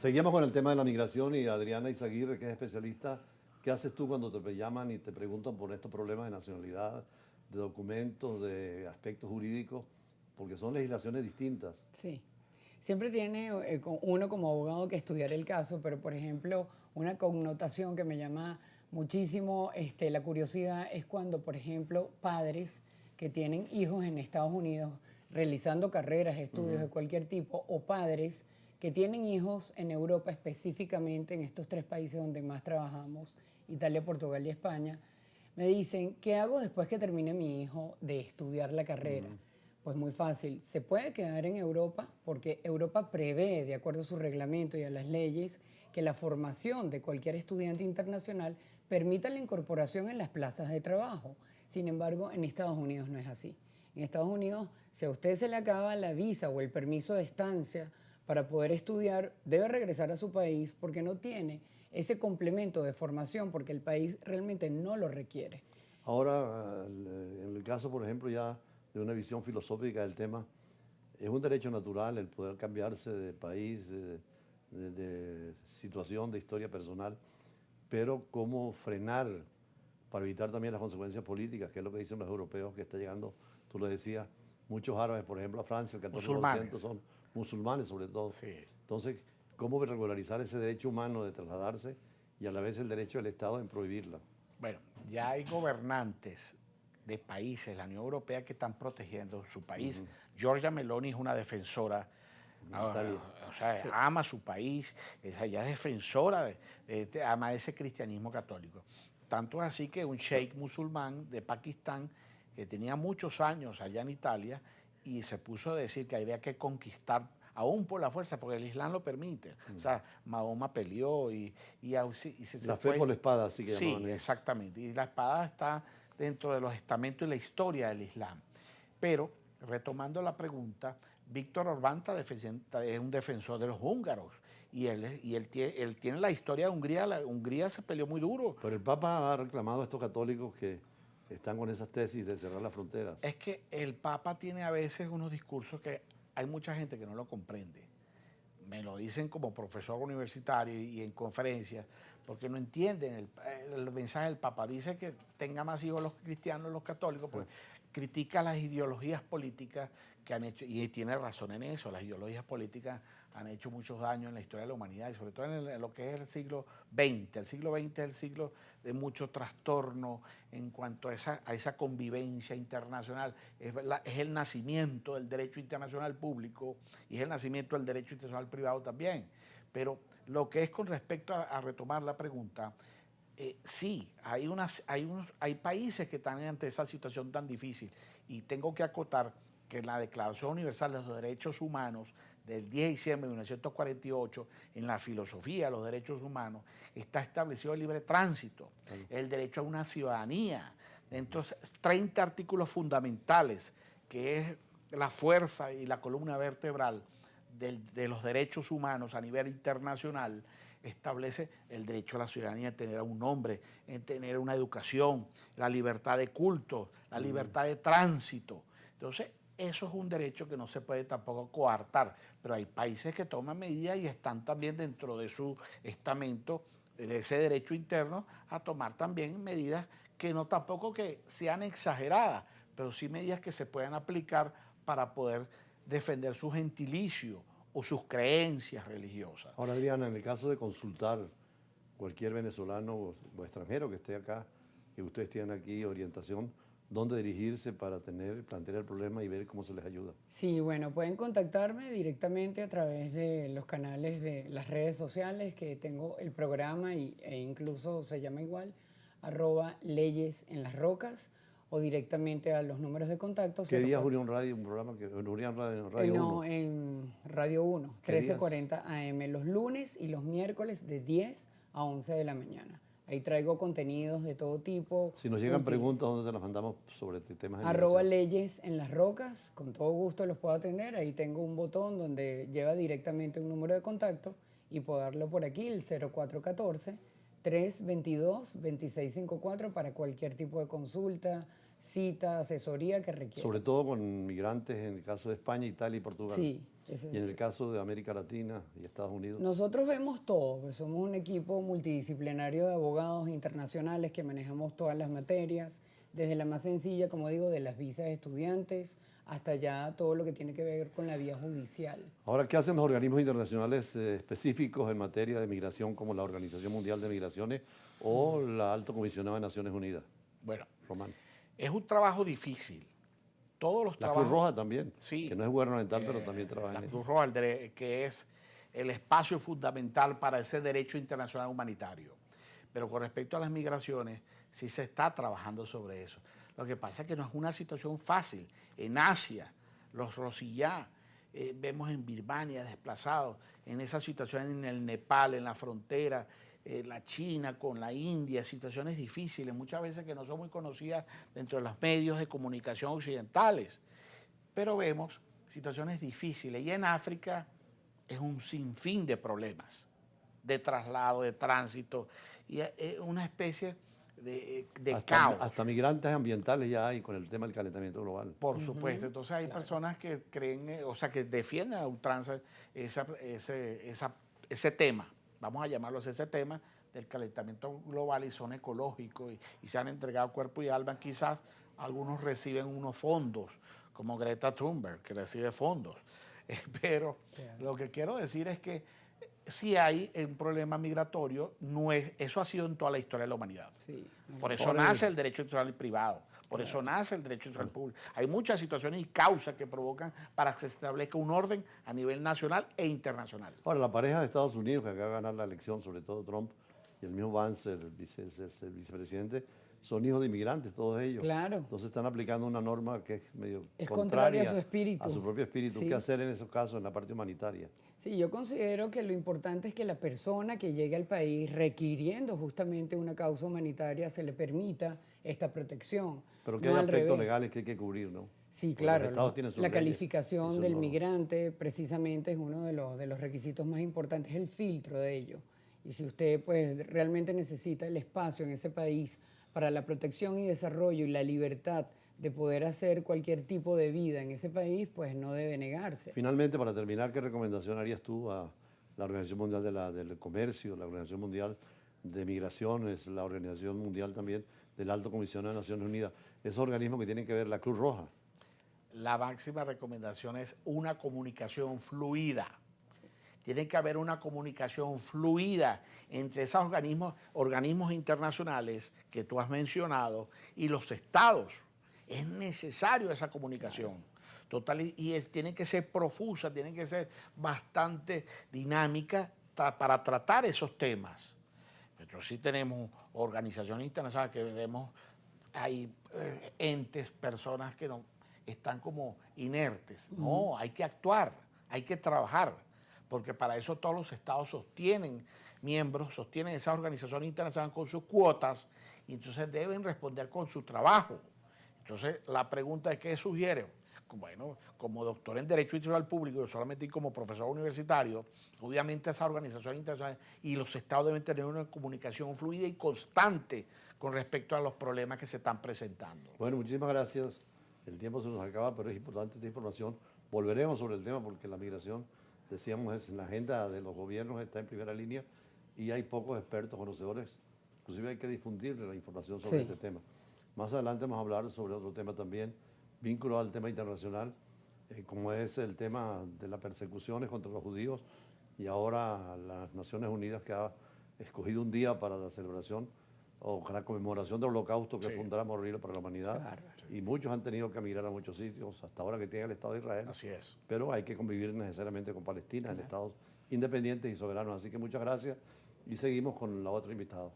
Seguimos con el tema de la migración y Adriana Izaguirre, que es especialista. ¿Qué haces tú cuando te llaman y te preguntan por estos problemas de nacionalidad, de documentos, de aspectos jurídicos? Porque son legislaciones distintas. Sí. Siempre tiene uno como abogado que estudiar el caso, pero por ejemplo, una connotación que me llama muchísimo la curiosidad es cuando, por ejemplo, padres que tienen hijos en Estados Unidos realizando carreras, estudios de cualquier tipo, o padres que tienen hijos en Europa, específicamente en estos tres países donde más trabajamos, Italia, Portugal y España, me dicen, ¿qué hago después que termine mi hijo de estudiar la carrera? Pues muy fácil, se puede quedar en Europa porque Europa prevé, de acuerdo a su reglamento y a las leyes, que la formación de cualquier estudiante internacional permita la incorporación en las plazas de trabajo. Sin embargo, en Estados Unidos no es así. En Estados Unidos, si a usted se le acaba la visa o el permiso de estancia para poder estudiar, debe regresar a su país porque no tiene ese complemento de formación porque el país realmente no lo requiere. Ahora, en el caso, por ejemplo, ya de una visión filosófica del tema, es un derecho natural el poder cambiarse de país, de situación, de historia personal, pero cómo frenar para evitar también las consecuencias políticas, que es lo que dicen los europeos, que está llegando, tú lo decías, muchos árabes, por ejemplo, a Francia, el 14% Musulmanes. son musulmanes sobre todo. Sí. Entonces, ¿cómo regularizar ese derecho humano de trasladarse y a la vez el derecho del Estado en prohibirla? Bueno, ya hay gobernantes de países, la Unión Europea, que están protegiendo su país. Giorgia Meloni es una defensora, Italia. o sea, Sí. ama su país, ella es defensora, ama ese cristianismo católico. Tanto es así que un sheikh musulmán de Pakistán, que tenía muchos años allá en Italia, y se puso a decir que había que conquistar aún por la fuerza, porque el Islam lo permite. O sea, Mahoma peleó y se La fe fue. por la espada, así que Sí, llamaban ellos. exactamente. Y la espada está dentro de los estamentos y la historia del Islam. Pero, retomando la pregunta, Víctor Orbán es un defensor de los húngaros y él tiene la historia de Hungría. Hungría se peleó muy duro. Pero el Papa ha reclamado a estos católicos que están con esas tesis de cerrar las fronteras. Es que el Papa tiene a veces unos discursos que hay mucha gente que no lo comprende. Me lo dicen como profesor universitario y en conferencias, porque no entienden el mensaje del Papa. Dice que tenga más hijos los cristianos, los católicos, pues critica las ideologías políticas que han hecho, y tiene razón en eso, las ideologías políticas han hecho muchos daños en la historia de la humanidad y sobre todo en lo que es el siglo XX. El siglo XX es el siglo de mucho trastorno en cuanto a esa convivencia internacional. Es el nacimiento del derecho internacional público y es el nacimiento del derecho internacional privado también. Pero lo que es con respecto a retomar la pregunta, sí, hay países que están ante esa situación tan difícil y tengo que acotar que en la Declaración Universal de los Derechos Humanos del 10 de diciembre de 1948, en la filosofía de los derechos humanos, está establecido el libre tránsito, el derecho a una ciudadanía, dentro de 30 artículos fundamentales, que es la fuerza y la columna vertebral de los derechos humanos a nivel internacional. Establece el derecho a la ciudadanía, de tener un nombre, en tener una educación, la libertad de culto, la libertad de tránsito. Entonces, eso es un derecho que no se puede tampoco coartar, pero hay países que toman medidas y están también dentro de su estamento, de ese derecho interno, a tomar también medidas que no tampoco que sean exageradas, pero sí medidas que se puedan aplicar para poder defender su gentilicio o sus creencias religiosas. Ahora, Adriana, en el caso de consultar cualquier venezolano o extranjero que esté acá, que ustedes tienen aquí orientación, dónde dirigirse para plantear el problema y ver cómo se les ayuda. Sí, bueno, pueden contactarme directamente a través de los canales de las redes sociales que tengo el programa e incluso se llama igual, @leyes en las rocas o directamente a los números de contacto. ¿Qué días Unión Radio, un programa que Unión Radio No, 1? en Radio 1, ¿Qué días? 13:40 AM, los lunes y los miércoles de 10 a 11 de la mañana. Ahí traigo contenidos de todo tipo. Si nos llegan útiles. preguntas, ¿dónde se las mandamos sobre temas de @ migración? leyes en las rocas, con todo gusto los puedo atender. Ahí tengo un botón donde lleva directamente un número de contacto y puedo darlo por aquí, el 0414-322-2654 para cualquier tipo de consulta, cita, asesoría que requiera. Sobre todo con migrantes en el caso de España, Italia y Portugal. Sí, Ese- Y en el caso de América Latina y Estados Unidos. Nosotros vemos todo, pues somos un equipo multidisciplinario de abogados internacionales que manejamos todas las materias, desde la más sencilla, como digo, de las visas de estudiantes, hasta ya todo lo que tiene que ver con la vía judicial. Ahora, ¿qué hacen los organismos internacionales específicos en materia de migración, como la Organización Mundial de Migraciones o la Alto Comisionado de Naciones Unidas? Bueno, Román. es un trabajo difícil. Todos los La Cruz trabajos... Roja también, Sí. que no es gubernamental, pero también trabaja La en eso. Cruz Roja, que es el espacio fundamental para ese derecho internacional humanitario. Pero con respecto a las migraciones, sí se está trabajando sobre eso. Lo que pasa es que no es una situación fácil. En Asia, los Rohingya, vemos en Birmania desplazados, en esa situación en el Nepal, en la frontera, la China con la India, situaciones difíciles, muchas veces que no son muy conocidas dentro de los medios de comunicación occidentales. Pero vemos situaciones difíciles y en África es un sinfín de problemas, de traslado, de tránsito, y es una especie de caos. Hasta migrantes ambientales ya hay con el tema del calentamiento global. Por supuesto, entonces hay personas que creen, o sea, que defienden a ultranza ese tema, vamos a llamarlo así, ese tema del calentamiento global y son ecológicos y se han entregado cuerpo y alma. Quizás algunos reciben unos fondos, como Greta Thunberg, que recibe fondos. Pero lo que quiero decir es que si hay un problema migratorio, eso ha sido en toda la historia de la humanidad. Sí. Por eso nace el derecho internacional privado, por eso nace el derecho internacional público. Hay muchas situaciones y causas que provocan para que se establezca un orden a nivel nacional e internacional. Ahora, la pareja de Estados Unidos que acaba de ganar la elección, sobre todo Trump, y el mismo Vance, el vicepresidente, son hijos de inmigrantes, todos ellos. Claro. Entonces están aplicando una norma que es medio Es contraria contraria a su espíritu. a su propio espíritu. Sí. ¿Qué hacer en esos casos, en la parte humanitaria? Sí, yo considero que lo importante es que la persona que llegue al país requiriendo justamente una causa humanitaria se le permita esta protección. Pero que no hay al aspectos revés. legales que hay que cubrir, ¿no? Sí, Porque claro. los estados tienen sus La leyes y calificación sus del normas. migrante precisamente es uno de los requisitos más importantes, el filtro de ello. Y si usted pues realmente necesita el espacio en ese país para la protección y desarrollo y la libertad de poder hacer cualquier tipo de vida en ese país, pues no debe negarse. Finalmente, para terminar, ¿qué recomendación harías tú a la Organización Mundial del Comercio, la Organización Mundial de Migraciones, la Organización Mundial también del Alto Comisionado de Naciones Unidas, esos organismos que tienen que ver la Cruz Roja? La máxima recomendación es una comunicación fluida. Tiene que haber una comunicación fluida entre esos organismos internacionales que tú has mencionado y los estados. Es necesario esa comunicación. Total, tiene que ser profusa, tiene que ser bastante dinámica para tratar esos temas. Nosotros sí tenemos organizaciones internacionales que vemos, hay entes, personas que no están como inertes. No, hay que actuar, hay que trabajar, porque para eso todos los estados sostienen miembros, sostienen esas organizaciones internacionales con sus cuotas y entonces deben responder con su trabajo. Entonces la pregunta es, ¿qué sugiere? Bueno, como doctor en Derecho Internacional Público, solamente como profesor universitario, obviamente esas organizaciones internacionales y los estados deben tener una comunicación fluida y constante con respecto a los problemas que se están presentando. Bueno, muchísimas gracias. El tiempo se nos acaba, pero es importante esta información. Volveremos sobre el tema porque la migración, decíamos, es en la agenda de los gobiernos, está en primera línea y hay pocos expertos, conocedores. Inclusive hay que difundir la información sobre este tema. Más adelante vamos a hablar sobre otro tema también, vinculado al tema internacional, como es el tema de las persecuciones contra los judíos y ahora las Naciones Unidas que ha escogido un día para la celebración o la conmemoración del holocausto que fue un drama horrible para la humanidad. Y muchos han tenido que emigrar a muchos sitios, hasta ahora que tiene el Estado de Israel. Así es. Pero hay que convivir necesariamente con Palestina, en estados independientes y soberanos. Así que muchas gracias y seguimos con la otra invitada.